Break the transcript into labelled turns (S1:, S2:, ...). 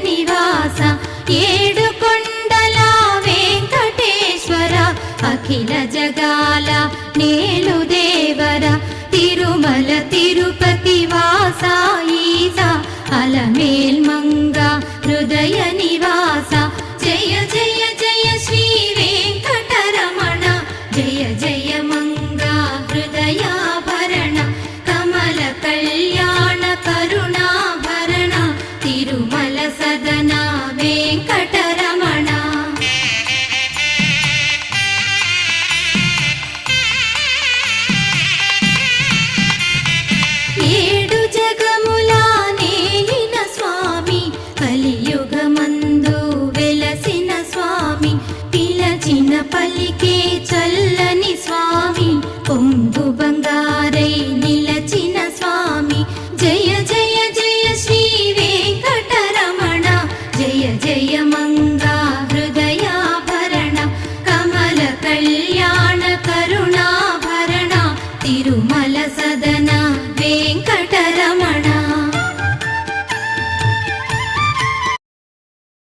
S1: నివాస ఏడుకొండల వెంకటేశ్వర అఖిల జగాల నేలు దేవర తిరుమల తిరుపతి వాస ఈస అలమేల్ మంగ హృదయ నివాస జయ జయ జయ శ్రీ వెంకటరమణ జయ జయ మంగ హృదయాభరణ కమల కళ్యాణ కరుణాభరణ తిరుమల సదన వెంకటరమణ. ఏడు జగముల నేలిన స్వామి కలియుగమందు వెలసిన స్వామి పిలచిన పలికే చల్లని స్వామి పొంగు బంగారై నిలచిన స్వామి జయ జయ జయ శ్రీ వెంకటరమణ జయ జయ మంగా హృదయాభరణ కమల కళ్యాణ కరుణాభరణ తిరుమల